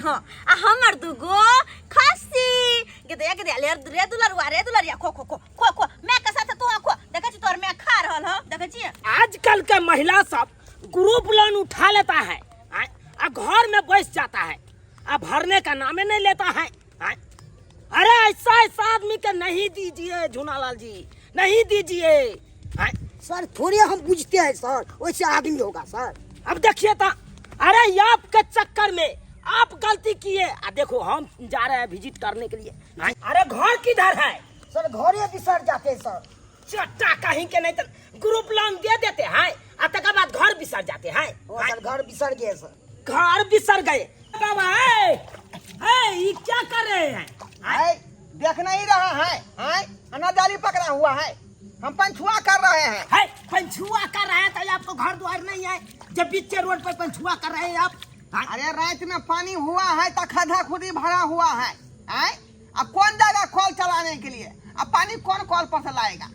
हां आ हमर दुगो खस्सी के रे दुलरुआ खो खो खो खो खो मैं के साथ तू खो देखै छी तोर मैं खा रहल ह देखै छी। आजकल के महिला सब ग्रुप लोन उठा लेता है आ घर में बैठ जाता है, अब भरने का नामे नहीं लेता है। अरे ऐसा आदमी के नहीं दीजिए झूनालाल जी, नहीं दीजिए। सर थोड़े हम बुझते हैं सर, वैसे आदमी होगा सर। अब देखिए तो, अरे आपके चक्कर में आप गलती किए। देखो हम जा रहे हैं विजिट करने के लिए। अरे घर किधर है? सर घरे बिसर जाते हैं सर। चट्टा कहीं के नहीं तो ग्रुप लोन दे देते हैं और तक बाद घर बिसर जाते हैं। सर घर बिसर गए सर। घर बिसर गए बाबा। ये क्या कर रहे हैं? देख नहीं रहा है अनादाली पकड़ा हुआ है, हम पंछुआ कर रहे हैं। पंछुआ कर रहे हैं तो आपको घर द्वार नहीं है, जब बीचे रोड पर पंछुआ कर रहे हैं आप। अरे रात में पानी हुआ है तो खड्डा खुदी भरा हुआ है। अब कौन जाएगा कॉल चलाने के लिए? अब पानी कौन कॉल पर से लाएगा?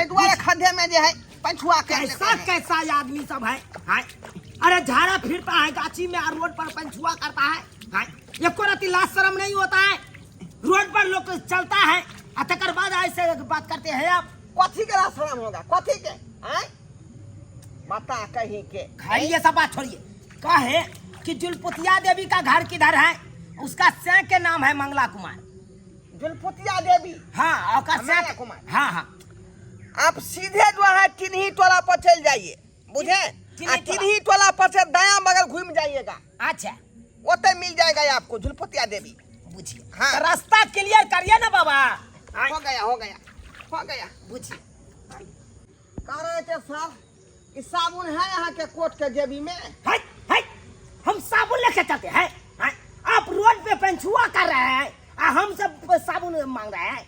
द्वारा खड्डे में जो है पंछुआ कैसा आदमी सब है। अरे झाड़ा फिरता है गाछी में और रोड पर पंछुआ करता है। ये कोई लाज शर्म नहीं होता है? रोड पर लोग चलता है तकर बाद ऐसे बात करते हैं आप। कथी के लाज शर्म होगा? कथी के बता कहीं के? ये सब बात छोड़िए। कहे कि जुलपुतिया देवी का घर किधर है? उसका सैं के नाम है मंगला कुमार। जुलपुतिया देवी? हाँ और कुमार। हाँ आप सीधे जो है चिन्ही टोला पर चल जाइए, बुझे? चिन्ही टोला पर से दायां बगल घूम जाइएगा। अच्छा वो मिल जाएगा आपको जुलपुतिया देवी। बुझिए। हाँ। तो रास्ता क्लियर करिए ना बाबा। हो गया बुझिए। कह रहे थे सर कि साबुन है यहाँ के कोट के जेबी में? है हम साबुन लेके चलते हैं। आप रोड पे पंछुआ कर रहे हैं हम सब साबुन मांग रहे हैं।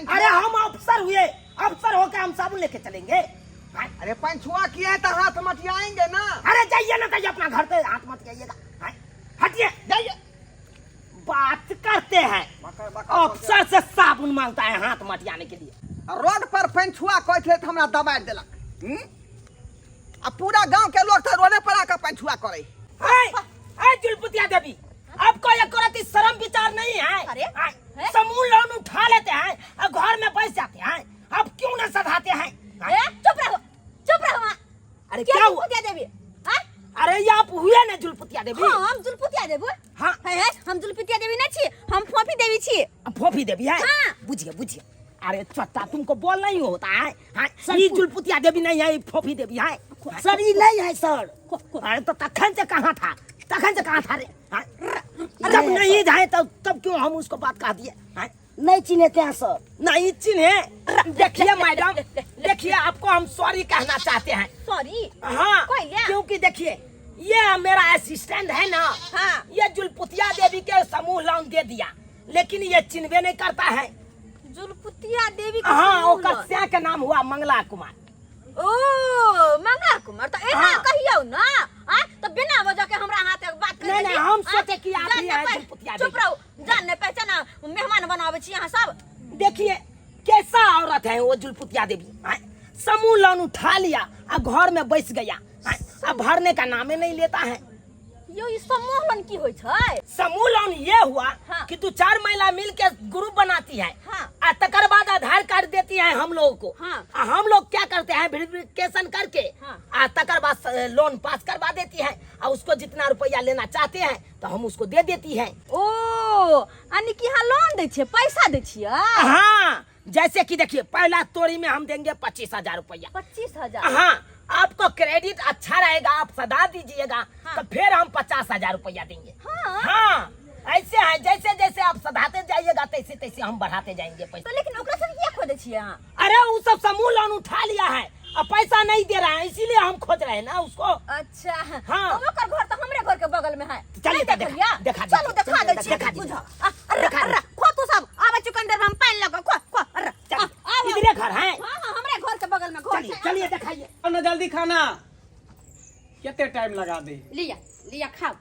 अरे हम अफसर हुए, अफसर होकर हम साबुन लेके चलेंगे? अरे पंछुआ किया है तो हाथ मटियाएंगे ना। अरे जाइए ना, जाइए अपना घर पे, हाथ मत जाइएगा। हटिए जाइए। बात करते हैं। अफसर से साबुन मांगता है हाथ मटियाने के लिए। रोड पर पंछुआ कोई थे हमरा दबा दिलक। अब पूरा गांव के लोग तो रोडे पर आकर पंछुआ करे। जुलपुतिया देवी, आपको एक रत्ती शर्म विचार नहीं है? अरे समूह लोन उठा लेते हैं और घर में बैठ जाते हैं, अब क्यों न सधाते हैं? चुप रहो। अरे क्या हुआ? जुलपुतिया देवी अरे ये आप हुए ना जुलपुतिया देवी? हाँ हम जुलपुतिया देवी। हाँ हम जुलपुतिया देवी नहीं छी, हम फोफी देवी छी। फोफी देवी है? हाँ। बुझिए। अरे चट्टा तुमको बोल नहीं होता है? ये जुलपुतिया देवी नहीं है, फोफी देवी है। सर ये नहीं है सर। अरे तो तखन से कहाँ था रे? जब नहीं जाए तब क्यों हम उसको बात कह दिए? नहीं चिन्हते हैं सर। नहीं चिन्हे? देखिए मैडम, देखिए आपको हम सॉरी कहना चाहते हैं। सॉरी? हाँ क्योंकि देखिए ये मेरा असिस्टेंट है ना। हाँ। ये जुलपुतिया देवी के समूह लोन दे दिया, लेकिन ये चिन्हवे नहीं करता है। जुलपुतिया देवी का हाँ समूह उसका लोन? सैं का नाम हुआ मंगला कुमार। ओ मंगला कुमार तो एना हाँ। कहियो ना। तो बिना वजह के हमरा हाथ एक बात कर। नहीं हम सोचे कि आप ही हैं जुलपुतिया देवी। चुप रहो, जान नहीं पहचाना मेहमान बनावे छी यहाँ सब। देखिए कैसा औरत है वो जुलपुतिया देवी। समूह लोन उठा लिया और घर में बैठ गया, अब भरने का नामे नहीं लेता है। ये समूह लोन की होय छै? समूह लोन ये हुआ हाँ। कि 2-4 महिला मिल के ग्रुप बनाती है। हाँ। तकर बाद आधार कार्ड देती है हम लोगों को। हाँ। हम लोग क्या करते हैं वेरिफिकेशन करके हाँ। तकर बाद लोन पास करवा देती है और उसको जितना रुपया लेना चाहते हैं तो हम उसको दे देती है। ओ यानी कि यहाँ लोन दे छियै, पैसा दे छियै? हाँ जैसे कि देखिए पहला तोड़ी में हम देंगे 25,000 रुपया। 25,000? हाँ आपको क्रेडिट अच्छा रहेगा, आप सदा दीजिएगा। हाँ। तो फिर हम 50,000 रुपया देंगे। हाँ। ऐसे है, जैसे जैसे आप सधाते जाइएगा तैसे तैसे हम बढ़ाते जाएंगे पैसा। तो लेकिन ओकरा से क्या खोदे छियै यहाँ? अरे वो सब समूह लोन उठा लिया है, अब पैसा नहीं दे रहा है, इसीलिए हम खोज रहे हैं ना उसको। अच्छा। हाँ। तो ओकर घर तो हमरे घर के बगल में है। चलिए नहीं देखलिया? चलो दिखा दे छियै। दिखा दीजिए। अरे खो तू सब आवे चुकंदर में हम पानी लगा खो अरे इधरे घर है? हाँ हमरे घर के बगल में घर है। चलिए दिखाइए। ना जल्दी खाना, कितने टाइम लगा दे? लिया खाओ।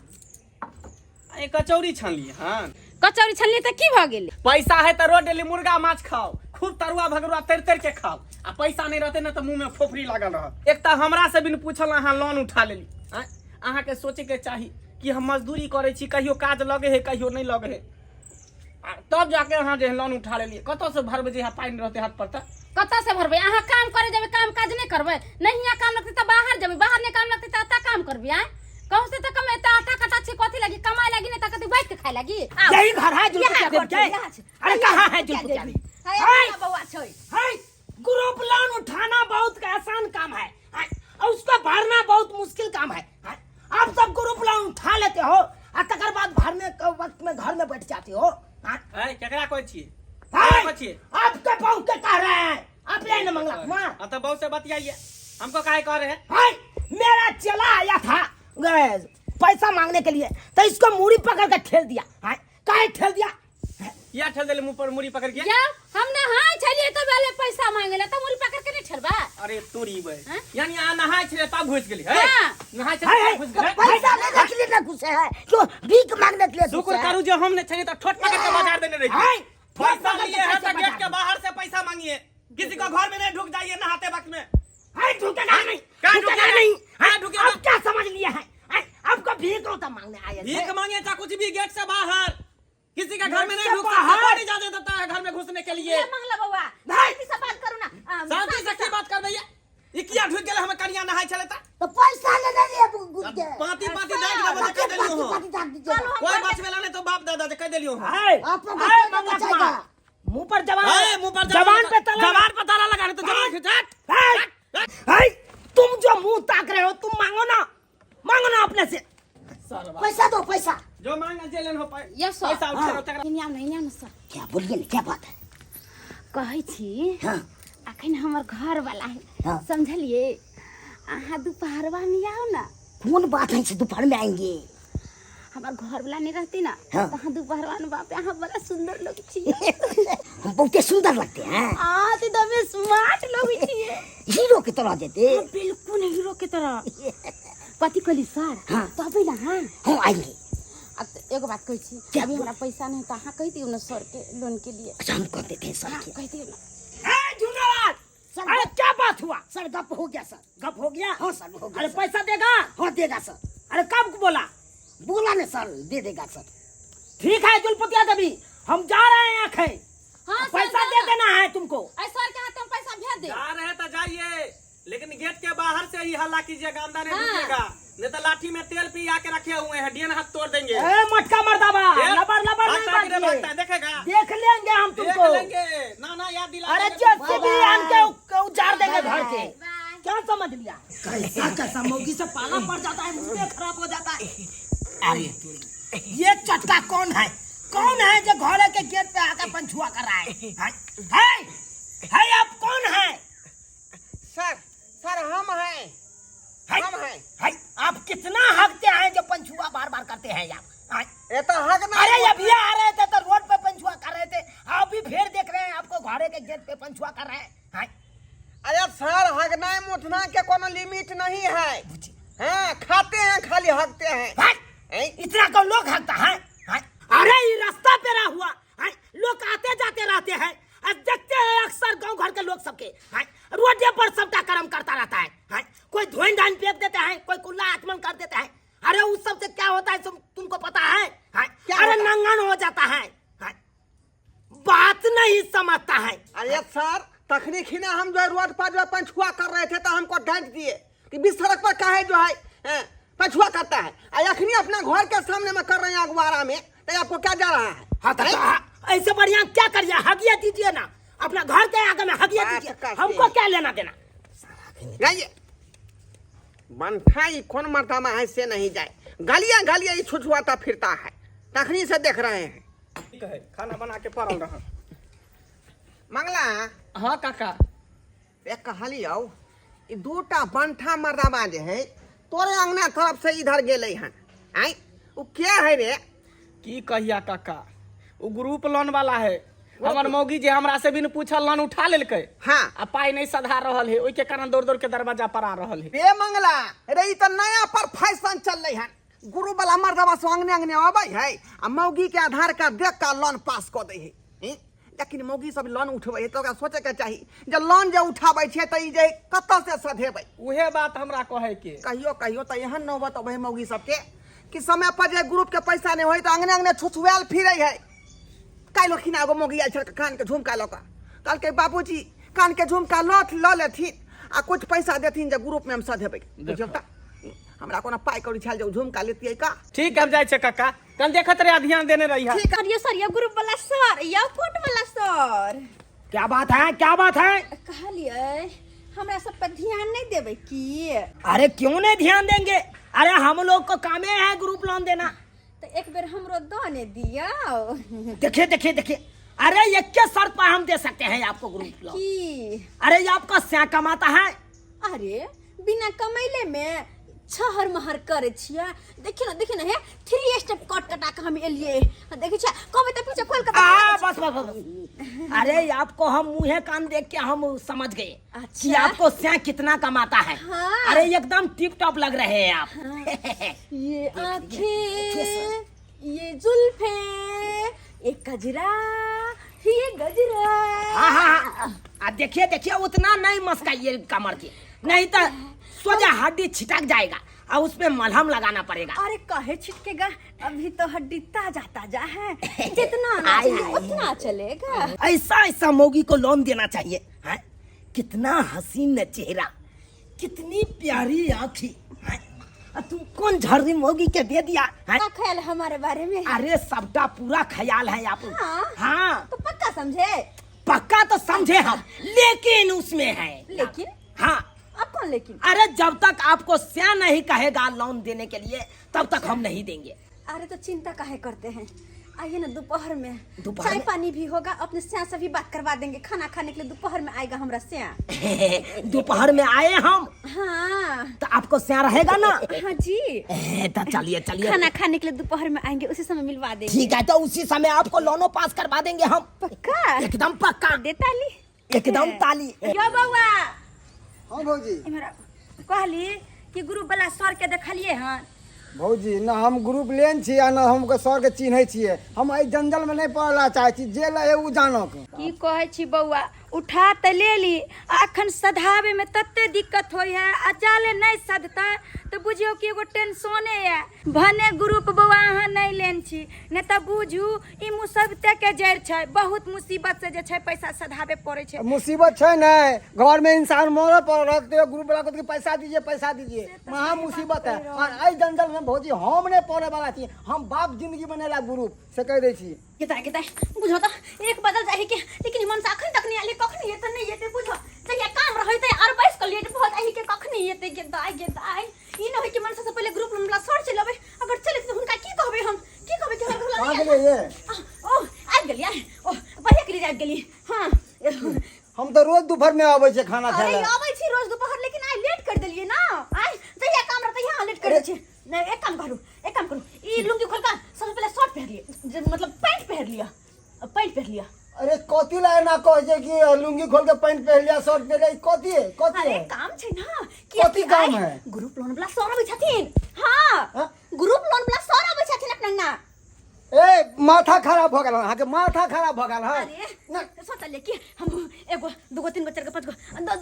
एक कचौड़ी छान लिए। हाँ कचौड़ी छलनी तो की भ गेल? पैसा है तो रोज डेली मुर्गा माछ खाओ, खूब तरुआ भगरुआ तर के खाओ। आ पैसा नहीं रहते ना तो मुंह में फोफरी लागल रह। एक तो हमरा से बिन पूछल अहाँ लोन उठा लेली। अहाँ के सोचे के चाहिए कि हम मजदूरी करे छी, कहियो काज लगे है कहियो नहीं लगे है। तब जाके अहाँ जे लोन उठा लेलिए, कतौ से भरबे जे पानी रहते हाथ पर? कतऽ से भरबै? अहाँ काम करे जेबै, काम काज नहीं करबै? नहीं यहाँ काम लगते तो बाहर जेबै, बाहर नहीं काम लगते तो अतः काम करबै। आए कहूँ से तो कम आटा कटा छी कथी लगी कमाई लगी, नहीं तो कथी बैठ के खाए लगी। यही घर है जुलपुटिया देव के? अरे कहाँ है जुलपुटिया देव? बउआ छै है ग्रुप लोन उठाना बहुत आसान काम है और उसको भरना बहुत मुश्किल काम है। आप सब ग्रुप लोन उठा लेते हो और तकर बाद भरने के वक्त में घर में बैठ जाते हो। केकरा कहै छियै? आपके बहू के कह रहे हैं, आप यही न मंगला कुमार। तो बहुत से बतियाइए, हमको काहे कह रहे हैं? मेरा चला आया था पैसा मांगने के लिए, तो इसको मूड़ी पकड़ के ठेल दिया। काहे ठेल दिया? या ठेल देले मुंह पर मुड़ी पकड़ के? या हमने हां चलिए तो वाले पैसा मांगेला तो मुड़ी पकड़ के नहीं ठेलबा। अरे तोरी बे, यानी आ नहाय छले तब घुस गेली है? नहाय छले है, तब घुस गेली? पैसा लेने के लिए ना घुसे है, तो भीख मांगने के लिए शुक्र घुसे है। करू जो हमने छले तो ठोट पकड़ के बाजार देने रही। पैसा लिए है तो गेट के बाहर से पैसा मांगिए, किसी को घर में नहीं ढुक जाइए नहाते वक्त में। ढुकेगा नहीं, क्या ढुकेगा ढुकेगा? नहीं। हाँ, ढुकेगा। आप क्या समझ लिए हैं? आपको भीख होता मांगने आए थे। भीख मांगे चाहे कुछ भी, गेट से बाहर किसी का घर में नहीं गेट से ढुक बाहर? सकता, इजाजत देता है घर में घुसने के लिए। ये मंगला बउआ नहीं। शांति से बात करू ना। शांति से की बात कर भैया? ये किया ढुक गेले हमें कनिया नहाय छले त? तो पैसा लेने लिए घुस के। पाती पाती देख दे बजे कह देलियो हो। पार्टी डाक दीजिएगा। कोई बचवेला नहीं तो बाप दादा जे कह देलियो हो। आपको बचाएगा, बचाएगा। मुंह पर जवान, मुंह पर जवान पे ताला, जवान पे ताला लगा तो जवान खिंचाट। है, तुम जो मुंह ताक रहे हो, तुम मांगो ना अपने से। पैसा दो, पैसा। जो मांगा जेलन हो यस सर। पैसा उठा तकरा। नहीं आम सर क्या बोलिए ना, क्या बात है? कहै छी हाँ, अखन हमर घर वाला है, हाँ। समझलिए? अहाँ दोपहरवा में आओ ना। कौन बात है, दोपहर में आएंगे। हमार घर वाला नहीं रहती ना, हाँ। तो हाँ दोपहरवा में बाप यहाँ बड़ा सुंदर लोग छी। हम बहुत सुंदर लगते हैं, हाँ तो दमे स्मार्ट लोग छी। हीरो की तरह देते। बिल्कुल हीरो की तरह। कथी कहली सर? हाँ। तबे ना हाँ हम आएंगे। एगो बात कहै छी, क्या? अभी हमरा पैसा नहीं तो अहाँ कह दियो ना सर के लोन के लिए। अच्छा, हम कर देते हैं सर हाँ के। कह दियो ना। अरे क्या बात हुआ? सर गप हो गया सर। गप हो गया? हाँ सर, हो गया अरे सर। पैसा देगा? हाँ देगा सर। अरे कब बोला? बोला ना सर, दे देगा सर। ठीक है जुलपुटिया देवी, हम जा रहे हैं आखे। हाँ, सर, पैसा जाओ दे ना। देना है तुमको। अरे सर के हाथ में पैसा भेज दे। जा रहे तो जाइए, लेकिन गेट के बाहर से ही हल्ला कीजिएगा, अंदर नहीं हाँ। ढुकिएगा। नहीं तो लाठी में तेल पिया के रखे हुए हैं, डीएन हाथ तोड़ देंगे। ए मटका मर्दाबा, तेल लबर लबर नहीं भागता है कि बाजिए। देखेगा? देख लेंगे हम देख तुमको। लेंगे। ना याद दिला अरे देंगे। जेसीबी आन के उजाड़ देंगे घर के। बाय। क्या समझ लिया? कैसा कैसा मौगी से पाला पड़ जाता है, मुंह खराब हो जाता है। अरे ये चटका कौन है? कौन है जो घोड़े के गेट पे आकर पंछुआ कर रहा है? है आप कौन है? सर हम हैं, हम हैं। है आप कितना हकते हैं जो पंछुआ बार बार करते हैं आप? ये तो हक ना। अरे ये भैया आ रहे थे तो रोड पे पंछुआ कर रहे थे, आप भी फिर देख रहे हैं आपको घोड़े के गेट पे पंछुआ कर रहे हैं। अरे सर, हगना मुठना के कोनो लिमिट नहीं है। हाँ, खाते हैं खाली हकते हैं। इतना कौन लोग हकता है? अरे ये रास्ता पे रहा हुआ है, लोग आते जाते रहते हैं, देखते हैं अक्सर गांव घर के लोग सबके रोडे पर सबका कर्म करता रहता है। कोई धोइन धान फेंक देता है, कोई कुल्ला आचमन कर देता है। अरे उस सब से क्या होता है तुमको पता है? अरे नंगन हो जाता है, बात नहीं समझता है। अरे सर, तखनी खिना हम जो है रोड पर जो है पंछुआ कर रहे थे तो हमको डांट दिए कि बीच सड़क पर काहे जो है पंछुआ करता है। अखनी अपना घर के सामने में कर रहे हैं अखबारा में, तो आपको क्या जा रहा है? ऐसे बढ़िया क्या करिए, हगिया दीजिए ना, अपना घर के आगे में हगिया दीजिए, हमको क्या लेना देना? जाइए, बनठाई कौन मर्दामा है से नहीं जाए, गलियां गलियां ही छुछुआता फिरता है, तखनी से देख रहे हैं। ठीक है, खाना बना के पड़ल रहा। मंगला हाँ काका, एक कहलियो, ई दूटा बनठा मर्दामा जे है तोरे अंगना तरफ से इधर गेले हन। आई वो क्या है रे? की कहिया काका, वो ग्रुप लोन वाला है। हमर मौगी जे हमरा से भी न पूछल लोन उठा लेलकै, हाँ, आ पाई नहीं सधा रहल है, ओई के कारण दौड़ दौड़ के दरवाजा पर आ रहल है। बे मंगला रे, ई तो नया पर फैशन चल रही है। गुरु वाला मर्दबा से अंगने अंगने आबै है आ मौगी के आधार कार्ड देख के लोन पास कर दे है। लेकिन मौगी सब लोन उठबै है तो ओकरा सोचे के चाही जे लोन जे उठाबै छै त ई जे कत्ता से सधेबै। उहे बात हमरा कहे के। कहियो कहियो तो एहन नौबत अबै है मौगी सबके कि समय पर जे ग्रुप के पैसा नहीं होई तो अंगने अंगने छुछुआल फिरे है। काल लखिन एगो मौगी आयल छल कान के झुमका लऽ कऽ कहल के बाबूजी कान के झुमका लऽ लेथिन आ कुछ पैसा देथिन जे ग्रुप में हम सधेबै। बुझियौ त हमरा कोनो पाई कौड़ी छल जे झुमका लेतियै का। ठीक है हम जाए छे काका कल देखत रहे ध्यान देने रही है। ठीक है सर ये ग्रुप वाला सर या फोट वाला सर क्या बात है, क्या बात है? कहलिए हमरा सब पर ध्यान नहीं देबै की? अरे क्यों नहीं ध्यान देंगे? अरे हम लोग को कामे है ग्रुप लोन देना। तो एक बार हमरो दाने दियो। देखिए देखिए देखिए, अरे ये क्या शर्त पर हम दे सकते हैं आपको ग्रुप लोन? की अरे ये आपका स्या कमाता है। अरे बिना कमैले में छहर महर करे छिया। देखिए ना हे 3 स्टेप कट कटा के हम एलिए देखै छियै कबे त पीछे खोल के बस बस बस। अरे आपको हम मुंहे कान देख के हम समझ गए कि अच्छा। आपको स्या कितना कमाता है। हाँ। अरे एकदम टिप टॉप लग रहे हैं आप। ये आंखें ये जुल्फे एक गजरा ये गजरा। हाँ हाँ हाँ देखिए देखिए उतना नहीं मस्काइए कमर के, नहीं तो सोजा हड्डी छिटक जाएगा और उसमें मलहम लगाना पड़ेगा। अरे काहे छिटकेगा, अभी तो हड्डी ताजा ताजा है, जितना ना चाहिए उतना चलेगा। ऐसा ऐसा मौगी को लोन देना चाहिए है? कितना हसीन चेहरा, कितनी प्यारी आँखें है? तुम कौन झर्री मौगी के दे दिया है? क्या ख्याल हमारे बारे में? अरे सबका पूरा ख्याल है आप। हाँ? हाँ तो पक्का समझे? पक्का तो समझे हम, लेकिन उसमें है लेकिन हाँ। अब कौन लेकिन? अरे जब तक आपको स्या नहीं कहेगा लोन देने के लिए तब तक हम नहीं देंगे। अरे तो चिंता काहे करते हैं, आइए ना दोपहर में दोपहर चाय में? पानी भी होगा, अपने स्या से भी बात करवा देंगे। खाना खाने के लिए दोपहर में आएगा हमरा स्या। दोपहर में आए हम हाँ तो आपको स्या रहेगा ना? हाँ जी, तो चलिए चलिए, खाना खाने के लिए दोपहर में आएंगे, उसी समय मिलवा देंगे। ठीक है। तो उसी समय आपको लोनो पास करवा देंगे हम। पक्का? एकदम पक्का, दे ताली एकदम ताली। यो बउआ हाँ भौजी। इमरा कहली कि ग्रुप वाला सर के देखलिए हन। भौजी ना हम ग्रुप लेन छी आ ना हमको सर के चिन्है छियै। हम एहि जंजल में नहीं पड़ला चाहे छी, जे लहे उ जानक। की कहै छी बौआ, उठा त ले ली, अखन सधावे में तते दिक्कत होय है, आ जाले नहीं सधता तो बुझियो कि एगो टेंशने है। भने ग्रुप बौआ अहाँ नहीं लेन छी, नहीं तो बुझू ई मुसीबते के जड़ छै। बहुत मुसीबत से जे छै पैसा सधावे पड़े छै। मुसीबत छै ने, घर में इंसान मरल पड़ल रहते ग्रुप वाला को पैसा दीजिए पैसा दीजिए, महा मुसीबत है। और एहि जंजल में भौजी हम नहीं पड़े वाला छी, हम बाप जिंदगी बनेला ग्रुप से कह दै छी। किता बुझो तो एक बदल जाही के, लेकिन मन से अखन तक नहीं आले, कखनी ये तो नहीं येते बुझो जहिया काम रहते और 22 का लेट बहुत आही के कखनी येते के दाई ई न होय कि मन से पहले ग्रुप वाला सर चलबे, अगर चले तो हुनका की कहबे हम, की कहबे कि हमरा कहां भला गेलिए ये? ओ आ गेलिया ओ बढ़िया के लिए आ गेली। हां हम तो रोज दोपहर में आवे छे खाना खाए अरे ला। आबै छी रोज दोपहर, लेकिन आई लेट कर देलिए ना। आई जहिया काम रहते यहाँ लेट कर दे छी। नहीं एक काम करू ई लुंगी खोल का सबसे पहले शर्ट पहन लिए, मतलब पैंट पहन लिया। अरे कथी ला ना कह जे कि लुंगी खोल के पैंट पहन लिया शर्ट पहन लिया, कथी है कथी अरे है? काम छै ना कि कथी काम है? ग्रुप लोन वाला सर आबै छथिन। हां हाँ? ग्रुप लोन वाला सर आबै छथिन अपना ना। ए माथा खराब हो गेल, अहाँ के माथा खराब हो गेल है। अरे सोचलिए कि हम एगो दूगो तीन गो चार गो पांच गो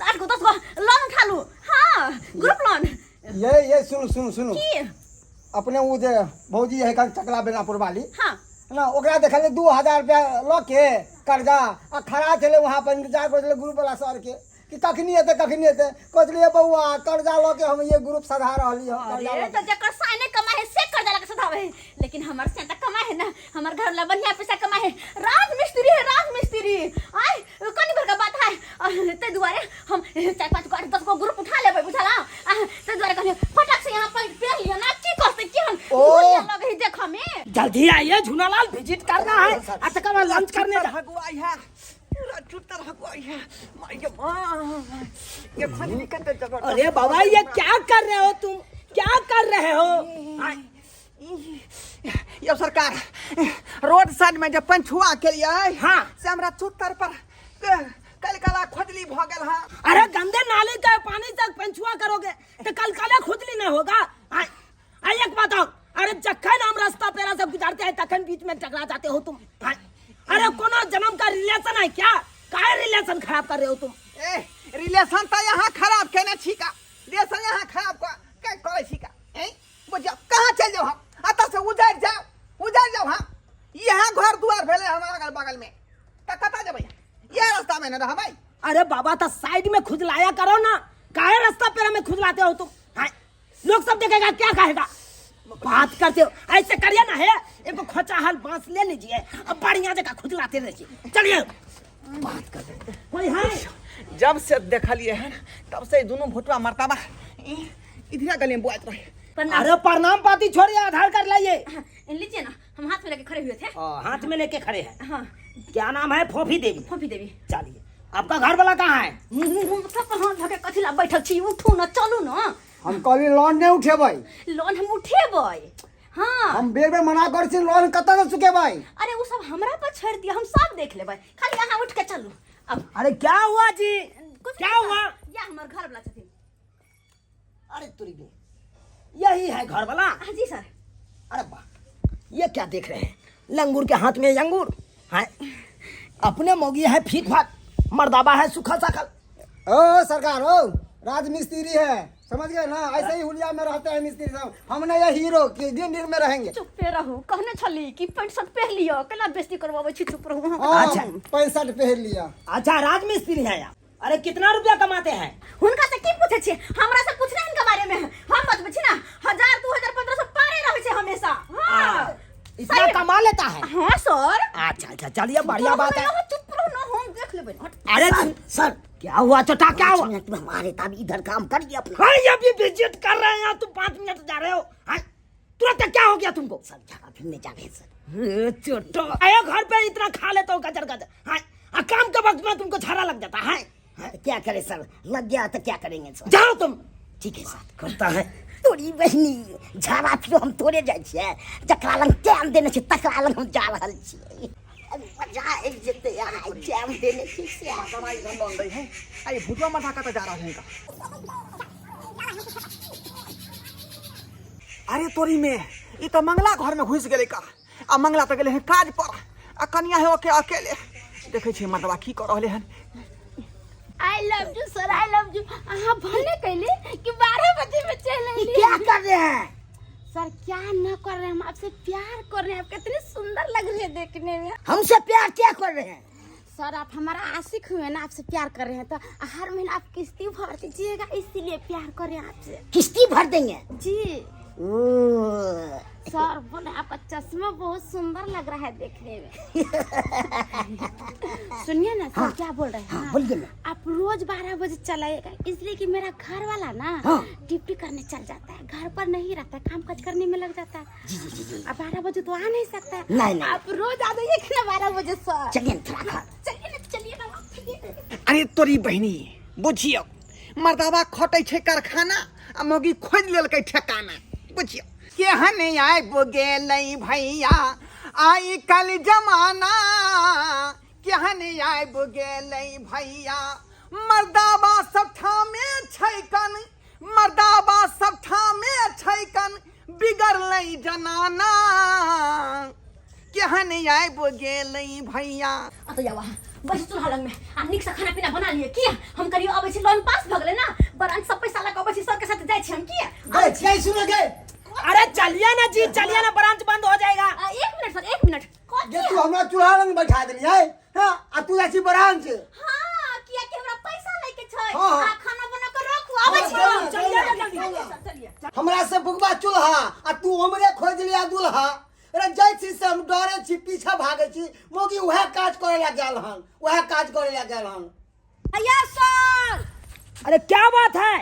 8 गो 10 गो लोन उठा लू। हां ग्रुप लोन। ये सुनु की अपने वो जे भौजी है का चकला बेनापुर वाली हां ना, ओकरा देखले 2000 रुपया ल के कर्जा आ खड़ा चले वहां पर इंतजार कर ग्रुप वाला सर के कि कखनी हेते कहलिए बउआ कर्जा ल के हम ये ग्रुप सधा रहली हम कर्जा अरे ल तो जकर साइने कमाए है से कर्जा लगे सधावे है, लेकिन हमर से त कमाए है ना, हमर घर ला बढ़िया पैसा कमाए है। राजमिस्त्री आई कनी भर का बात है। ते दुआरे हम 4 5 गो 8 10 गो ग्रुप उठा लेबै बुझला। ते दुआरे कहलिए फटक से यहाँ पर पहन लियो ना, की करते की हम बढ़िया लगे है देख में। जल्दी आइए, झूलालाल विजिट करना है। अच्छा कब लंच करने जा। हगुआई है चुतर हगुआई है माय मां ये खाली निकलते जगह। अरे बाबा ये क्या कर रहे हो तुम, क्या कर रहे हो? ये सरकार रोड साइड में जब पंछुआ के लिए हाँ। से हमरा चुतर पर कल कला खुजली भ गेल है। अरे गंदे नाले का पानी तक पंछुआ करोगे तो कल कला खुजली नहीं होगा। आई एक बात और, अरे जखन हम रास्ता पेरा से गुजरते हैं तखन बीच में टकरा जाते हो तुम। अरे कोनो जन्म का रिलेशन है क्या? काहे रिलेशन खराब कर रहे हो तुम? ए रिलेशन तो यहाँ खराब केने छी का, रिलेशन यहाँ खराब का करे छी का। ए बुझियो कहां चल जाओ हम अरे बाबा तो साइड में खुजलाया करो ना, काहे रास्ता पेरा में खुजलाते हो तुम? हाँ? लोग सब देखेगा क्या कहेगा? बात करते हो ऐसे करिए ना, है एक खोचा हल बांस ले लीजिए, अब बढ़िया जगह खुजलाते रहिए। चलिए बात करते हैं। कोई है? जब से देखा लिए है तब से दोनों भोटवा मरताबा इधर गले में बुआत रहे। अरे प्रणाम पाती छोड़िए, आधार कार्ड लाइए। हाँ, लीजिए ना, हम हाथ में लेके खड़े हुए थे। हाथ में लेके खड़े हैं। हाँ, क्या नाम है? फोफी देवी। फोफी देवी। चलिए, आपका घर वाला कहाँ है? कथी ला बैठल छी, उठू ना, चलू ना। हम कभी लोन नहीं उठे भाई, लोन हम उठेबै। हाँ, हम बेर बेर मना कर छी, लोन कतऽ से चुके भाई? अरे वो सब हमरा पर छोड़ दिया, हम सब देख लेबै, खाली यहाँ उठ के चलू। अब अरे क्या हुआ जी? कुछ क्या नहीं हुआ? या हमारे घर वाला छथिन। अरे तुरी बे, यही है घर वाला? हाँ जी सर। अरे वाह, ये क्या देख रहे हैं? लंगूर के हाथ में अंगूर है, अपने मोगी है फीट फाट, मर्दाबा है सुखा साखल। ओ सरकार, ओ राज मिस्त्री है, समझ गए ना? ऐसे ही हुलिया में रहते हैं मिस्त्री सब। हमने ये हीरो कि दिन दिन में रहेंगे। चुपे रहू, कहने छली कि पैंट शर्ट पहन लियो, केना बेइज्जती करवाबै छी, चुप रहू। हाँ, अच्छा। 65 पहन लिया। अच्छा, राजमिस्त्री है आप? अरे कितना रुपया कमाते हैं? हुनका से की पूछे छी? हमरा से पूछना इनका बारे में। हम बतबै छी ना, 1000 2000 1500 पारे रहै छै हमेशा। हाँ, इतना सही। कमा लेता है? हाँ सर। अच्छा अच्छा, चलिए बढ़िया बात है। चुप रहो ना, हम देख लेबै। अरे सर क्या हुआ छोटा, क्या हुआ? हमारे तब इधर काम करिए अपना। हाँ, ये भी विजिट कर रहे हैं, तुम 5 मिनट जा रहे हो। हाँ? तुरंत क्या हो गया तुमको? सब जगह फिरने जा रहे सर। छोटो आया घर पे इतना खा लेते हो गजर गजर। हाँ? काम के वक्त में तुमको छारा लग जाता है। तो क्या करे सर, लग गया तो क्या करेंगे सर? जाओ तुम। ठीक है सर। करता है तोरी बहनी झाड़ा फिर हम तोड़े जाइ छियै, जकरा लग टाइम देने छै तकरा लग हम जा रहल छियै। मजा आबि जेतै यार, टाइम देने छै से दवाई धन लोन दे है। अरे भुटवा मठा का तो जा रहा है इनका। अरे तोरी में ये तो मंगला घर में घुस गेले का। आ मंगला तो गेले हैं काज पर, आ कनिया है ओके अकेले। देखे छे मर्दवा की कर रहले हन। I love you sir, I love you. हाँ, भले कहले कि 12 बजे में चले। ये क्या कर रहे हैं? सर क्या न कर रहे हैं, हम आपसे प्यार कर रहे हैं। आप कितने सुंदर लग रहे हैं देखने में। हमसे प्यार क्या कर रहे हैं? सर आप हमारा आशिक हुए ना, आपसे प्यार कर रहे हैं, तो हर महीने आप किस्ती भर दीजिएगा, इसीलिए प्यार कर रहे हैं आपसे। किस्ती भर देंगे? जी ओह, सर बोले आपका चश्मा बहुत सुंदर लग रहा है देखने में। सुनिए ना सर, क्या बोल रहे हैं? हाँ, बोलिए ना। आप रोज 12 बजे चलाइएगा, इसलिए कि मेरा घर वाला ना हाँ। ड्यूटी करने चल जाता है, घर पर नहीं रहता है, काम काज करने में लग जाता है। जी जी जी जी। अब 12 बजे तो आ नहीं सकता है। नहीं, नहीं। आप रोज आ जाइए ना 12 बजे सर। चलिए ना थोड़ा घर। चलिए ना आप चलिए। अरे तोरी बहनी बुझियो, मर्दवा खटै छे कारखाना, आ मोगी खोज लेलकै ठेकाना। बुझियो केहन आइब गेलै भैया आई कल जमाना, केहन आइब गेलै भैया मर्दाबा सब ठामे छै कन, मर्दाबा सब ठामे छै कन, बिगड़लै जनाना। केहन आइब गेलै भैया। तो जावा बस चूल्हा लग में आ निक से खाना पीना बना लिए किया। हम करियो आबै छी, लोन पास भ गेलै ना, बरान सब पैसा लगा आबै छी, सर के साथ जाय छी हम किया। अरे क्या सुन गए? अरे चलिए ना जी, चलिए ना, ब्रांच बंद हो जाएगा। 1 मिनट सर, 1 मिनट। कौन ये किया? तू हमरा चूल्हा में बैठा देली है? हां, आ तू ऐसी ब्रांच। हाँ, किया कि हमरा पैसा लेके छै। हाँ, हाँ। आ खाना बना के रखू, आबै छी हाँ, हम। चलिए, चलिए चलिए। सर, चलिए। हमरा से बुकबा चूल्हा, आ तू हमरे खोज लिया दुल्हा। अरे जाय छी से हम डरे छी, पीछे भागे छी, मोगी वह काज करे ला गेल हन, वह काज करे ला गेल हन। भैया सर, अरे क्या बात है?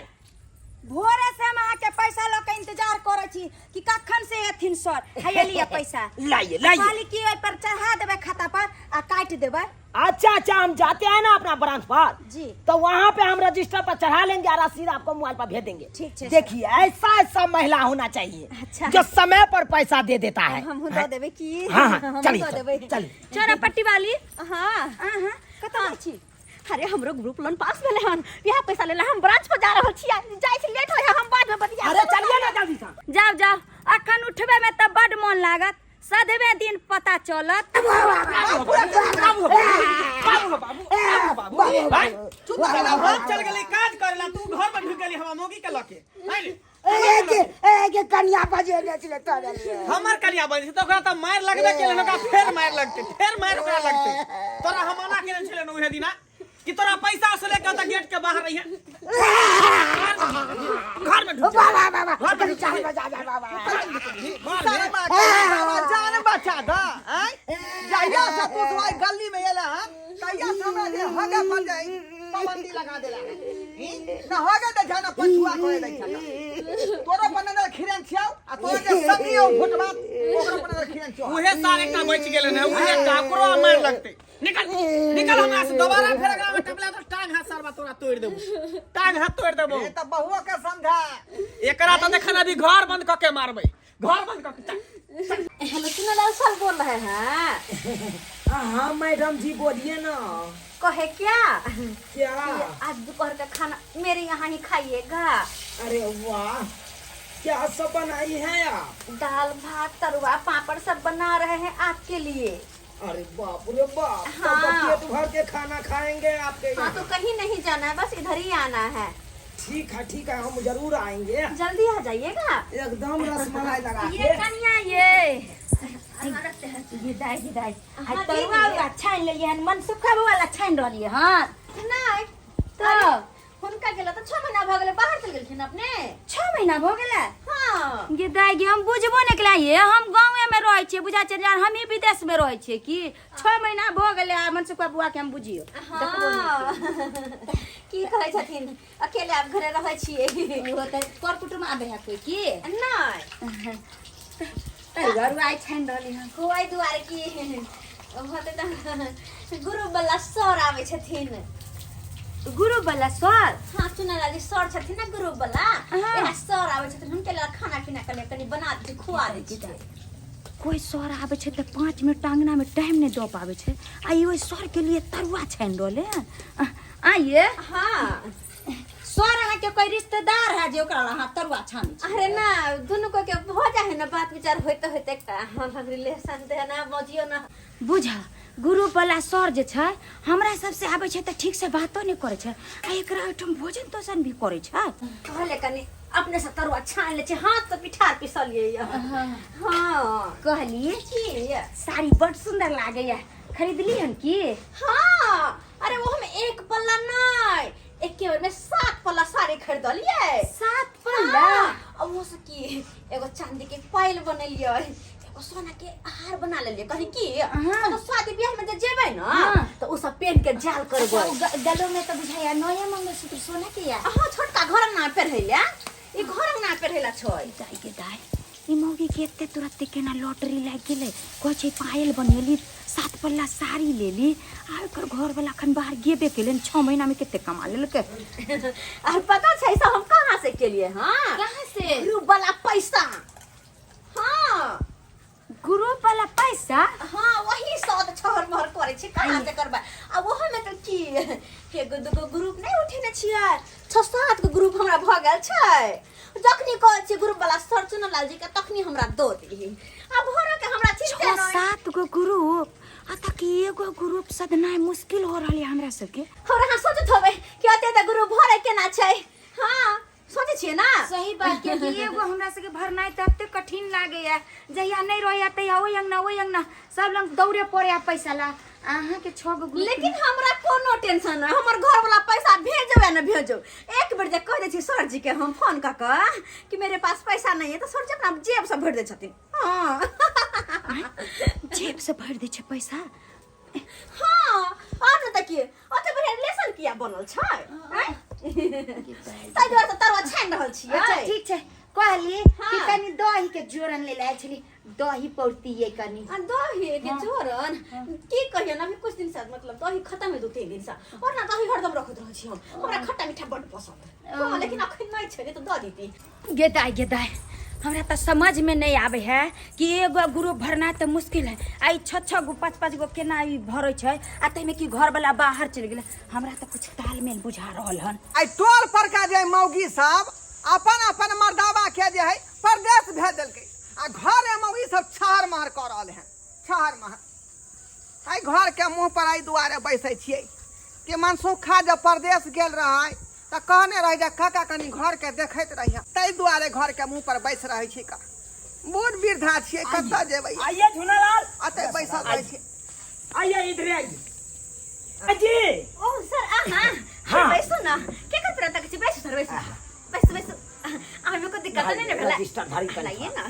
भोरे से हम अहाँ के पैसा लो के इंतजार करे छी कि कखन से एथिन सर। है लिया पैसा। लाइए लाइए। खाली की ओइ पर चढ़ा देबे खाता पर आ काट देबे। अच्छा अच्छा, हम जाते हैं ना अपना ब्रांच पर जी। तो वहाँ पे हम रजिस्टर पर चढ़ा लेंगे और रसीद आपको मोबाइल पर भेज देंगे। ठीक है। देखिए ऐसा ऐसा महिला होना चाहिए अच्छा। जो समय पर पैसा दे देता है। हम दे देबे की। हाँ, हाँ, हम चलिए, दे देबे। चलिए। चोरा पट्टी वाली। हाँ हां कतऽ छी? अरे हमरो ग्रुप लोन पास भेले हन, यहाँ पैसा लेला हम ब्रांच पर जा रहल छी। जाय छी, लेट होय, हम बाद में बतिया। अरे चलिए ना जल्दी से। जाओ जाओ, अखन उठबे में तब बड मन लागत, सधबे दिन पता चलत। चल गेली काज करेला, तू घर में ढुक गेली हम मोगी के लके। एक कन्या बजे ने चले तोरे लिए। हमर कलिया बन तो ओकरा त मार लगबे केले, ओकरा फेर मार लगते, फेर मार ओकरा लगते। तोरा हम मना केने छले न उहे दिना। कि तोरा पैसा से लेके तो गेट के बाहर रही है घर में ढुक जा घर में चाहे बजा जा बाबा सारे माँ के जान बचा दा जाइया से पुछवाई गली में एला है तैया समय जे हगे पड़ जाई पाबंदी लगा देला ना हगे दे जाना पछुआ करे दै छला तोरा बने खिरन छियाउ आ तोरा जे संगियो फुटबा ओकरा बने खिरन छियाउ उहे सारे का बच गेले ने उहे काकरो मार लगते निकल हमरा से दोबारा फिर एकरा में टपला तो टांग हाथ सरबा तोरा तोड़ देबो टांग हाथ तोड़ देबो ए त बहुआ के समझा एकरा तो देखना अभी घर बंद क के मारबै घर बंद क के हेलो चुनालाल सर बोल रहे हैं। हाँ मैडम जी बोलिए ना। कहे क्या क्या? आज दोपहर का खाना मेरे यहाँ ही खाइएगा। अरे वाह, क्या सब बनाई है आप? दाल भात तरुआ पापड़ सब बना रहे हैं आपके लिए। अरे बाप रे बाप, हाँ। तब पेट भर के खाना खाएंगे आपके हाँ यहाँ। तो कहीं नहीं जाना है, बस इधर ही आना है। ठीक है, हम जरूर आएंगे। जल्दी आ जाइएगा। एकदम रसमलाई लगा ये के। कन्या ये दाई हाँ, तरुआ दीदी। छान लेलिए हन मन सुखा वाला छान रहलिए हां नहीं तो हुनका गेला तो 6 महीना भ गेले, बाहर चल गेलखिन अपने। 6 महीना हो गेला। हाँ ये दाई गे हम बुझबो न केला ये हम गांव में रहै छियै, बुझा छै यार हम ही विदेश में रहै छियै कि 6 महीना भ गेले आ मन सुखा बुआ के हम बुझियो। हाँ की कहै छथिन, अकेले आप घरे रहै छियै। वो त पर कुटुम आबे है कोई की नहीं तरुआ छान रहली हन। कोई दुआरे की होते तो गुरु बल्ला सर आवे छथिन। गुरु वाला सर हाँ चुनालाल जी सर छथिन ना गुरु बल्ला, हाँ। यहाँ सर आवे छथिन, हुनके लिए खाना पीना कने कनी बना दे खुआ दे छियै। कोई सर आवे छै त 5 मिनट टांगना में टाइम नहीं दो पावे छै आ ये सर के लिए तरुआ छान रहले आइए। हाँ सर अहाँ के कोई रिश्तेदार है जो ओकरा अहाँ तरुआ छानी छै? अरे ना दोनों को के हो जाए ना बात विचार होते होते का हम रिलेशन दे ना मजियो ना। बुझा गुरु वाला सर जे छै हमरा सबसे आवे छै त ठीक से बातो नहीं करे छै आ एकरा ओठम भोजन तोसन भी करे छै। कहले कनी अपने से तरुआ छान ले छै, हाथ से पिठार पिसलिए। हाँ कहलिए की साड़ी बड़ सुंदर लागे है, खरीदली हन की? हाँ अरे वो हम एक पल्ला नहीं एक के में 7 पल्ला साड़ी खरीदलिए। 7 पल्ला? अब वो से की एगो चांदी के पायल बनलिए, एगो सोना के हार बना लेलिए। कहीं की तो शादी ब्याह में जे जेबै ना हाँ। तो उ सब पहन के जाल करबै। गलो में तो बुझाया नया मंगलसूत्र सोना के या। हाँ छोटका घर ना पहिरैला, ई घर ना पहिरैला छै। दाई के दाई ई मौगी के एते तुरंत केना लॉटरी लाग गेलै, कहै छै पायल बनेली 7 पल्ला साड़ी लेली आ एकर घर वाला अखन बाहर गेबे केलन 6 महीना में केते कमा लेलकै। और पता छै सब हम कहाँ से केलिए? हाँ कहाँ से? ग्रुप वाला पैसा। हाँ ग्रुप वाला पैसा? हाँ वही सौद छहर महर करे छै, कहाँ से करबा। अब ओहो में तो की एगो दूगो ग्रुप नहीं उठेने छियै, 6-7 गो ग्रुप हमरा भ गेल छै। जखनी कहै छै ग्रुप वाला सर चुनालाल जी के तखनी हमरा दो दी। अब भरो के हमरा चिंता नहीं। 6-7 गो ग्रुप आ तक एगो ग्रुप सदनाय मुश्किल हो रहले हमरा सबके। और अहाँ सोचत होबै कि अते त ग्रुप भरे केना छै। हाँ सोचे छियै ना? सही बात के कि एगो हमरा सबके भरनाइ तते कठिन लागैया, जहिया नहीं रहैया तहिया ओइ अंगना सब लंग दौड़े पड़े पैसा ला। अहाँ के 6 गो ग्रुप लेकिन हमरा कोनो टेंशन नहीं, हमर घर वाला पैसा भेजबे न भेजो। एक बेर जे कह दे छी सर जी के हम फोन क के कि मेरे पास पैसा नहीं है तो सर जी अपना जेब से भर दे छथिन। हाँ जेब से भर दे छै पैसा? हाँ और न त की ओते बढ़िया रिलेशन किया बनल छै। ताइ दुआरे त तरवा छान रहल छियै। अच्छा ठीक छै, कहली कि हाँ। कनी दही के जोरन ले लाए छली, दही पौरती ये कनी। आ दही के जोरन की कहियो ना, अभी कुछ दिन से मतलब दही खत्म है 2-3 दिन से, और ना दही हरदम रखत रहै छी हम। हमरा खट्टा मीठा बड़ पसंद है। हाँ लेकिन अखन नहीं छै तो द दीती। गे दाई हमरा तो समझ में नहीं आवे है कि एगो ग्रुप भरना तो मुश्किल है, आई 6 गो 5 गो केना ई भरै छै आ तै में कि घर वाला बाहर चल गेले। हमरा तो कुछ तालमेल बुझा रहल हन। आई टोल पर का जे मौगी सब अपन मर्दावा के जे है परदेश भेज देलकै आ घर में मौगी सब छहर मार कर रहल हैं। छहर मार आई घर के मुंह पर आई दुआरे बैठे छियै कि मनसुखा जब परदेश गेल रहे त कहने रह जा काका कनी घर के देखैत रहिया, तै दुआरे घर के मुंह पर बैठ रहे छी का। बूढ़ वृद्धा छियै, कतऽ जेबै? आइए झूलालाल, अते बैसल रहै छी। आइए इधर आइए। अजी ओ सर हाँ हाँ। बैसो ना क्या करते रहता किसी बैसो सर बैसो बैसो हमें को दिक्कत नहीं ना भला रजिस्टर धारी कर लाइए ना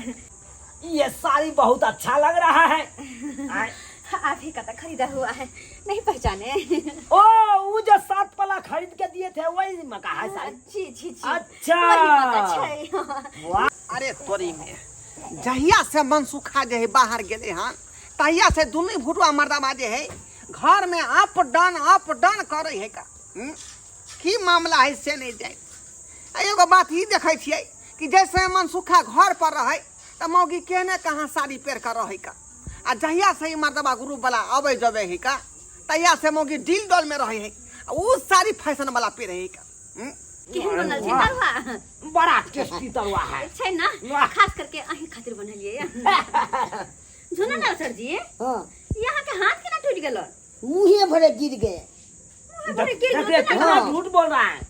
ये साड़ी बहुत अच्छा लग रहा है आप ही का तो खरीदा हुआ है नहीं पहचाने ओ वो जो 7 पला खरीद के दिए थे वही में कहा है साड़ी जी जी जी अच्छा। वही बात अच्छा है। वाह अरे तोरी में जहिया से मनसुखा जे है बाहर गेले हन तहिया से दुनू भुटवा मर्दाबा जे है घर में अप डाउन करे है का की मामला है से नहीं जाए। एगो बात ही देखे छियै कि जैसे मनसुखा घर पर रहे त मौगी केने कहाँ साड़ी पहिर कर रहे का आ जहिया से ही मर्दबा ग्रुप वाला अबे जबे है का तहिया से मौगी डील डॉल में रहे है उ साड़ी फैशन वाला पहिरे है का केहन बनल छै तरुआ बड़ा टेस्टी तरुआ है छै ना वाह। खास करके अहीं खातिर बनलिए सुनो ना सर जी हाँ यहाँ के हाथ केना टूट गेल मुँहे भरे गिर गए। देखिए कितना झूठ बोल रहा है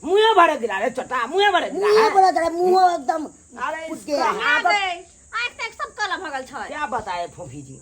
मुँह भरे गिरा रे चटा मुँह भरे गिरा मुँहे है भरे करे मुँह एकदम अरे फूट इसका गया। आदत आँख तक सब काला भगल छै क्या बताए फूफी जी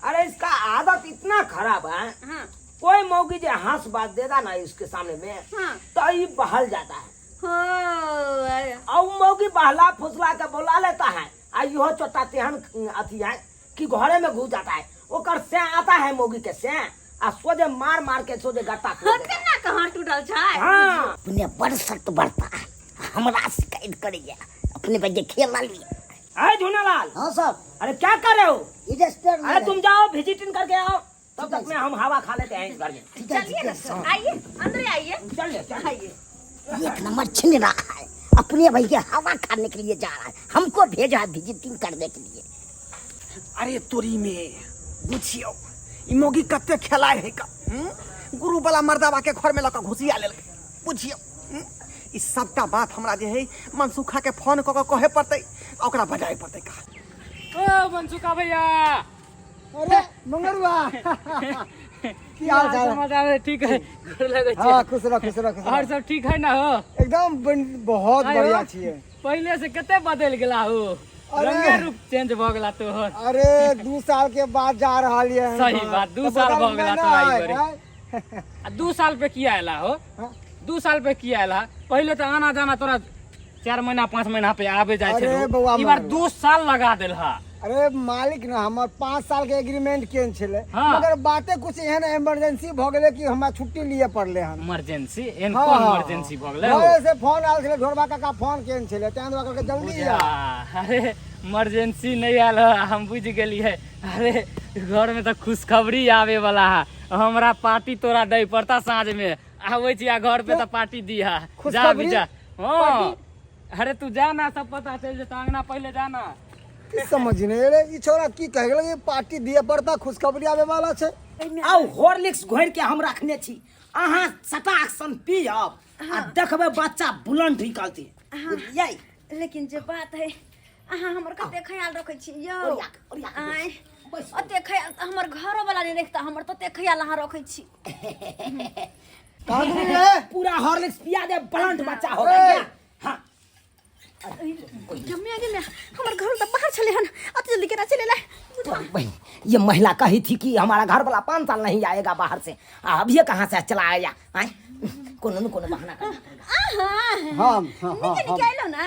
अरे इसका आदत इतना खराब है हाँ कोई मौगी जो हंस बात देगा ना इसके सामने में हाँ तो ये बहल जाता है हो और मौगी बहला फुसला के बोला लेता है आ यो चोटा तेहन अथी है कि घरे में घुस जाता है ओकर से आता है मौगी के से आ सोजे मार के सोजे गट्टा खोल देता है। केना कहाँ टूटल छै हाँ अपने बड़ सख्त बढ़ता है हमरा शिकायत करेगा अपने बच्चे खेल लिए। अरे झूनालाल हाँ साहब अरे क्या कर रहे हो रजिस्टर अरे तुम जाओ विजिटिंग करके आओ तब तक में हम हवा खा लेते हैं इस घर में चलिए ना सर आइए अंदर आइए चल आइए एक नंबर छिन रहा है अपने भैया हवा खाने के लिए जा रहा है हमको भेजा है विजिटिंग करने के लिए। अरे तोरी में बुझियो ई मौगी कते खेलाय है का गुरु वाला मर्दाबा के घर में लका घुसिया लेल बुझियो ई सबटा बात हमरा जे है मनसुखा के फोन क के कहे पड़तै ओकरा बजाय पड़तै का ओ मनसुखा भैया अरे मंगरुआ की हाल चाल है? समाचार है ठीक है गोर लगै छै हाँ खुश रह खुश रह खुश और रह सब ठीक है ना हो एकदम बहुत आयो। बढ़िया छिए। पहले से कते बदल गेला हो अरे। रंगे रूप चेंज भ गेला तोहर अरे 2 साल के बाद जा रहा है सही बात, 2 साल भ गेला तो आई बड़ी। आ 2 साल पे किया आला हो हाँ। 2 साल पे किया आला पहले तो आना जाना तोरा 4 महीना 5 महीना पे आवे जाय अरे छै बौआ ई बार मारू। 2 साल लगा देल हा अरे मालिक ना हमर 5 साल के एग्रीमेंट केन छले हाँ। मगर बातें कुछ एहन इमरजेंसी भ गेले कि हमरा छुट्टी लिए पड़ले हन। इमरजेंसी एन हाँ, कोन हाँ, इमरजेंसी भ गेलै घरे से फोन आयल छले ढोरबा काका फोन केन छले तें दुआ करके जल्दी आ। अरे इमरजेंसी नहीं आयल है हम बुझ गेलिए अरे घर में तो खुशखबरी आवे वाला है हमरा पार्टी तोरा दे पड़ता साँझ में आवे छिया घर पे तो पार्टी दी है जा खुशखबरी? भी जा हाँ अरे तू जा ना सब पता चल जाता अंगना पहले जाना की समझ नहीं रे ई छोरा की कह गेल कि पार्टी दिए पड़ता खुशखबरी आवे वाला छे। आउ हॉर्लिक्स घोर के हम रखने छी अहाँ सटाक सन पियब आ देखबे बच्चा बुलंद निकलते बुझलियै लेकिन जे बात है अहाँ हमर कते ख्याल रखै छी यौ आय ओते ख्याल त हमर घरो वाला नहीं रखता हमर तते ख्याल अहाँ रखै छी कहां रे पूरा हॉर्लिक्स पिया दे बुलंद बच्चा हो गया हाँ जम्मे आगे में हमर घर त बाहर चले हन अति जल्दी केना चले ला भाई ये महिला कही थी कि हमारा घर वाला 5 साल नहीं आएगा बाहर से अब ये कहाँ से चला आया आए कोनो न कोनो बहाना करना पड़ेगा। हां हां निके निकालो ना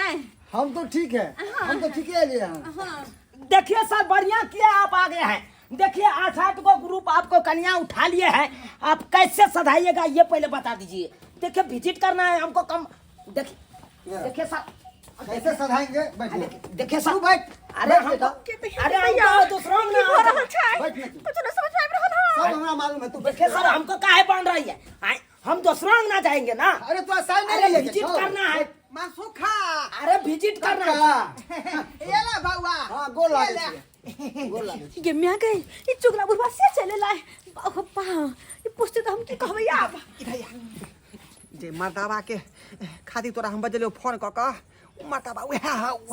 हम तो ठीक है हम तो ठीक है लिए हैं। हां देखिए सर बढ़िया किया आप आ गए हैं देखिए 8 गो ग्रुप आपको कन्या उठा लिए हैं आप कैसे सधाइएगा ये पहले बता दीजिए देखिए विजिट करना है हमको कम देखिए सर कैसे सधाएंगे बैठिए देखिए सर बैठ अरे हम अरे हमको दूसरों में हो रहल छै बैठ नहीं कुछ न समझ में रहल सब हमरा मालूम है तू देखिए सर हमको काहे बन रही है आए, हम दूसरों में ना जाएंगे ना अरे तो साइन अरे नहीं विजिट करना है मनसुखा अरे विजिट करना है एला बउआ हां गोल लागे छी गोल लागे छी। गे मिया गई ई चुगला बुढ़वा से चले लाए बापा ई पूछते त हम की कहबै आब जे मर्दावा के खातिर तोरा हम बजलियो फोन क के मतबा वह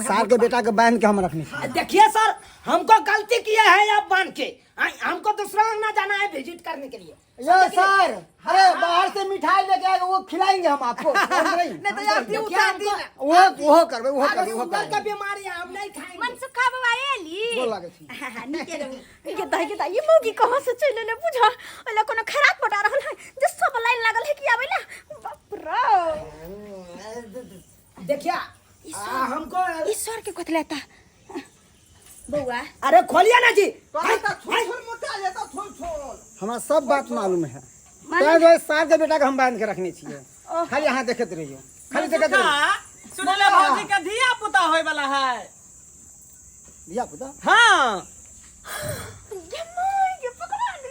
सार के बेटा के बांध के हम रखने चाहिए। देखिए सर, हमको गलती किए हैं आप बांध के। हमको दूसरा अंगना जाना है विजिट करने के लिए। ये सर, अरे बाहर से मिठाई लेके आएगा, वो खिलाएंगे हम आपको। नहीं तो यार क्यों उठा दी ना वो करबे, वो करबे, वो शुगर का करबे। बीमारी है, हम नहीं खाएंगे। मनसुखा बाबा एली गोर लागै छी। ये दाई ये मौगी कहाँ से चले ले बुझा ओला कोनो खराब पटा रहल है जे सब लाइन लागल है कि आवेला बाप रे। देखिए हमको ईश्वर के कोतलेता बउआ अरे खोलिए ना जी। हमरा सब बात मालूम है। तो जो सार के बेटा के हम बांध के रखने चाहिए। खाली यहाँ देखते रहियो, खाली देखते रहियो। सुनले भौजी के धिया पुता होय वाला है। दिया पुता हां ये मार ये पकड़ा ली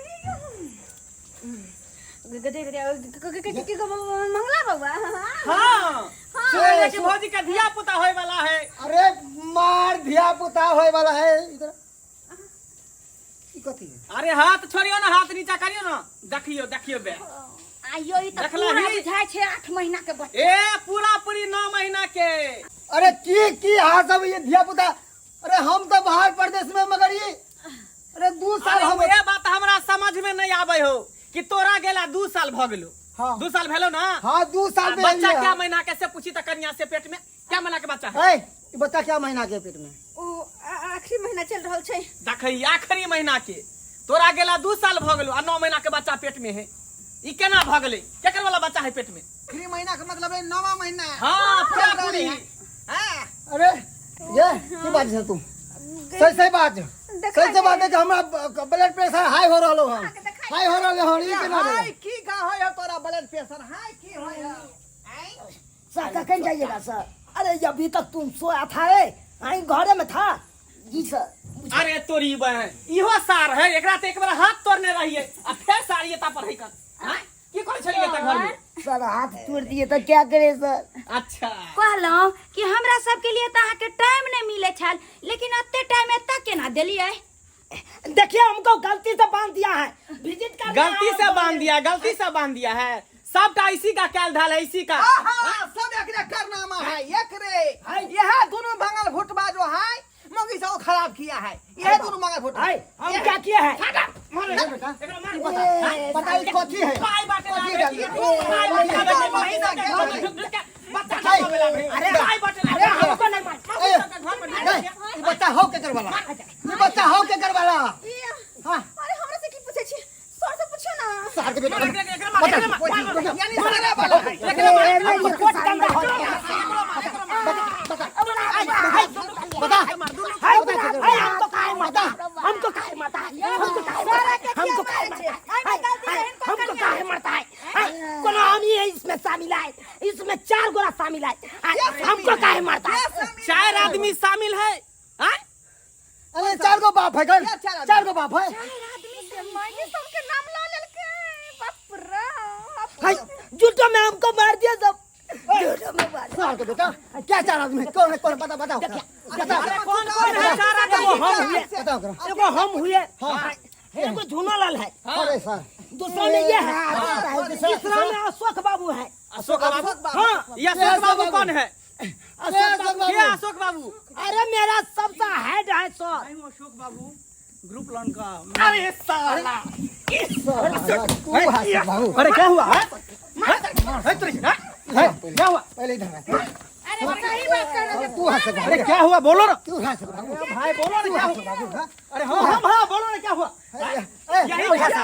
मंगला बउआ। हां सुनले कि भौजी के धिया पुता होय वाला है। अरे मार दिया पुता होय वाला है। इधर की कथी है? अरे हाथ छोड़ियो ना, हाथ नीचा करियो ना। देखियो बे आइयो ई त देखला पूरा ही। बुझाय छे 8 महीना के बच्चा। ए पूरी 9 महीना के। अरे की हाथ सब ये दिया पुता। अरे हम तो बाहर प्रदेश में, मगर ये अरे 2 साल हम ये बात हमरा समझ में नहीं आवे हो कि तोरा गेला 2 साल भ गेलो। हाँ। 2 साल भेलो ना। हाँ 2 साल में बच्चा है। क्या महीना के से पूछी त कन्या से पेट में क्या महीना के बच्चा है? ए, ये बच्चा क्या महीना के पेट में? ओ आखिरी महीना चल रहल छै। देखई आखिरी महीना के तोरा गेला 2 साल भ गेलो आ 9 महीना के बच्चा पेट में है। ई केना भ गेलै? केकर वाला बच्चा है पेट में? 3 महीना का मतलब है 9वां महीना। हां पूरी। हां अरे ये की बात है तू? सही बात है। सही बात है कि हमरा ब्लड प्रेशर हाई हो रहलो हम। हाई हो रहलो हम। ये केना हाय भेल? की का होय हो तोरा ब्लड प्रेशर? हाय की होय हो? सर कखन जाइएगा सर? अरे अभी तक तुम सोया था घरे में था जी सर। अरे तोरी बहन इहो सार है। एकरा त एक बार हाथ तोड़ने रहिए आ फिर सारिए ता पर है कर। हां की करे छलिए त घर में? सर हाथ तोड़ दिए तो क्या करे सर? अच्छा कहलौं कि हमरा सब के लिए त अहाँ के टाइम नहीं मिले छल, लेकिन अत्ते टाइम एता केना देलियै? देखिए हमको गलती से बांध दिया है। विजिट कर गलती से बांध दिया है। सबका इसी का कैल धाल है, इसी का। हां सब एकरे करनामा है। एकरे यह दोनों भंगल भुटबा जो है मौगी से वो खराब किया है। यह दोनों भंगल भुटबा हाय हम क्या किए हैं? पता है कथी है? पाई बाटे कथी ला है? बच्चा का बोला भाई। अरे पाई बाटे ला। अरे हमको नहीं मार। ये बच्चा हो के करवाला। ये बच्चा हो के करवाला। हां अरे हमरा से की पूछे छी? सर से पूछियो ना। सार के बेटा यानी सारा वाला है। हमको काहे मारता? हमको काहे मारता? हमको काहे मारता है? कोनो हम ही इसमें शामिल है। इसमें 4 गोरा शामिल है। हमको काहे मारता है? 4 आदमी शामिल है। हां अरे 4 गो बाप है कर। 4 गो बाप है। आदमी से मांगे सबके नाम ला लेलके। बाप रे। हाय झूठो में हमको मार दिया सब। झूठो में मार सार के बेटा क्या 4 आदमी? कौन है? कौन? बताओ बताओ। कौन है 4 आदमी? हम हुए। बताओ करो। एगो हम हुए। एगो झूनालाल है। अरे सर दूसरा में ये है। तीसरा में अशोक बाबू है। अशोक बाबू। हाँ ये अशोक बाबू कौन है? अशोक बाबू। ये अशोक बाबू। अरे मेरा सबका हेड है सर। अशोक बाबू ग्रुप लोन का। अरे साला बाबू अरे क्या हुआ है? क्या हुआ? पहले इधर आ। अरे सही बात कर रहे तू हंस रहा है। क्या हुआ बोलो ना। तू हंस रहा है। भाई बोलो ना क्या हुआ? बाबू हाँ? अरे हाँ बोलो ना क्या हुआ? यही बैठा था।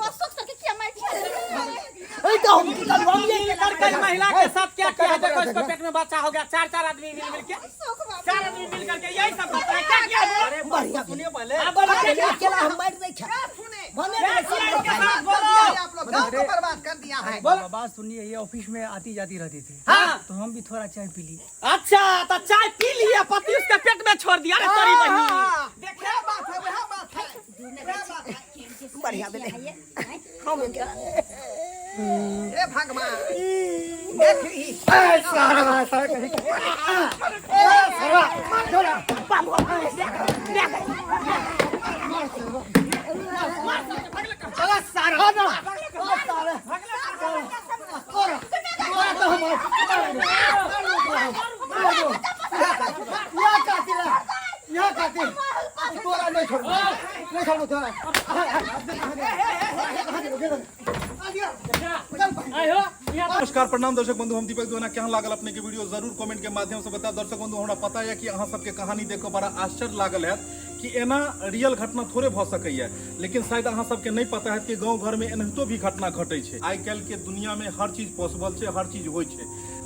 सोच करके क्या मार ये लड़का महिला के साथ क्या किया? देखो इसको पेट में बच्चा हो गया। 4 आदमी मिल के 4 आदमी मिल करके यही सब करता है। क्या किया? बढ़िया सुनिए पहले। अकेला हम मार नहीं खा। आप लोग गांव को बर्बाद कर दिया है। बात सुनिए, ये ऑफिस में आती जाती रहती थी। हाँ तो हम भी थोड़ा चाय पी लिए। अच्छा तो चाय पी लिया, पति उसके पेट में छोड़ दिया। अरे सॉरी बहनी। देखिए बात है, वह बात है। बढ़िया बेटे ए भगवान देख ली। सारा सारा कहीं सारा यहाँ काटी तोरा नहीं छोड़ो तोरा नमस्कार प्रणाम दर्शक बंधु, हम दीपक द्वारा क्या लागल अपने के वीडियो जरूर कमेंट के माध्यम से बता। दर्शक बंधु हमरा पता है कि अहाँ सबके कहानी देख के बड़ा आश्चर्य लागल है कि एना रियल घटना थोड़े भ सकैया, लेकिन शायद अहाँ सबके नहीं पता है कि गांव घर में एनाहितो भी घटना घटे छै। आइ काल्हि के दुनिया में हर चीज पॉसिबल छै, हर चीज होइ छै।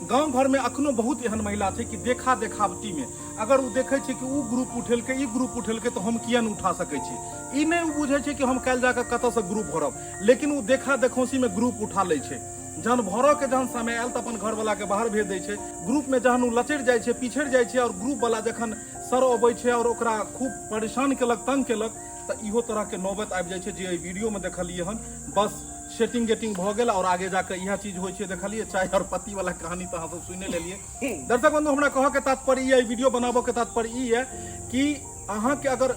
गांव घर में अखनो बहुत एहन महिला छै कि देखा देखावटी में अगर वो देखे छै कि उ ग्रुप उठेलकै ई ग्रुप उठेलकै तो हम किया नहीं उठा सकै छी। ई नहीं बुझे छै कि हम काल्हि जाकर कतऽ से ग्रुप भरब, लेकिन वो देखा देखौसी में ग्रुप उठा लै छै। जहन भरऽ के जहन समय आयल तऽ अपन घर वाला के बाहर भेज दै छै। ग्रुप में जहन उ लचरि जाइ छै, पिछड़ि जाइ छै, और ग्रुप वाला जखन सर अबै छै और ओकरा खूब परेशान केलक, तंग केलक, तऽ इहो तरह के नौबत आबि जाइ छै जे वीडियो में देखलियै हन। बस सेटिंग गेटिंग भ गेल और आगे जाकर यह चीज होइ छै देखलियै। चाय और पति वाला कहानी तो अहाँ सब सुने लेलियै। दर्शक बंधु हमरा कहऽ के तात्पर्य ई है, वीडियो बनाबो के तात्पर्य ई है कि अहाँ के अगर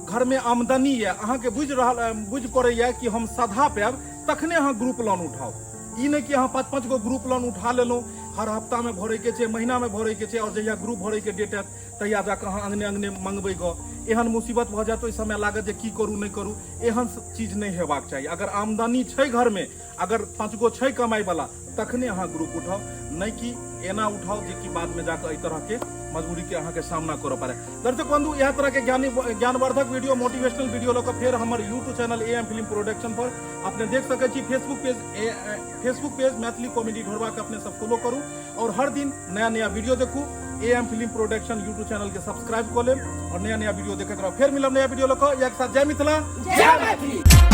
घर में आमदनी है, अहाँ के बुझ पड़ैया कि हम सधा पायब, तखने अहाँ ग्रुप लोन उठाओ। ई नहीं कि अहाँ 5-5 गो ग्रुप लोन उठा लेलहुँ, हर हफ्ता में भरे के छै, महीना में भरे के छै, और जहिया ग्रुप भरे के डेट है तहिया जाकर अहाँ अंगने अंगने मंगबै गो। एहन मुसीबत भ जात, ओहि समय लागत जे की करू नहीं करू। एहन चीज नहीं हेबाक चाहिए। अगर आमदनी छै घर में, अगर 5 गो छै कमाई वाला, तखने अहाँ ग्रुप उठाओ, नहीं कि एना उठाओ जे कि बाद में जाकर एहि तरह के मजबूरी के अहाँ के सामना करऽ पड़े। दर्शक बंधु यह तरह के ज्ञानवर्धक वीडियो, मोटिवेशनल वीडियो लऽ कऽ फेर हमर YouTube channel AM film production पर अपने देख सकै छी। फेसबुक पेज मैथिली कॉमेडी ढोरबा के अपने सब फॉलो करू और हर दिन नया नया वीडियो देखू। AM film production YouTube channel के सब्सक्राइब कऽ लेब और नया नया वीडियो देखैत रहब। फेर मिलब नया वीडियो लऽ कऽ। एक साथ जय मिथिला, जय मैथिली।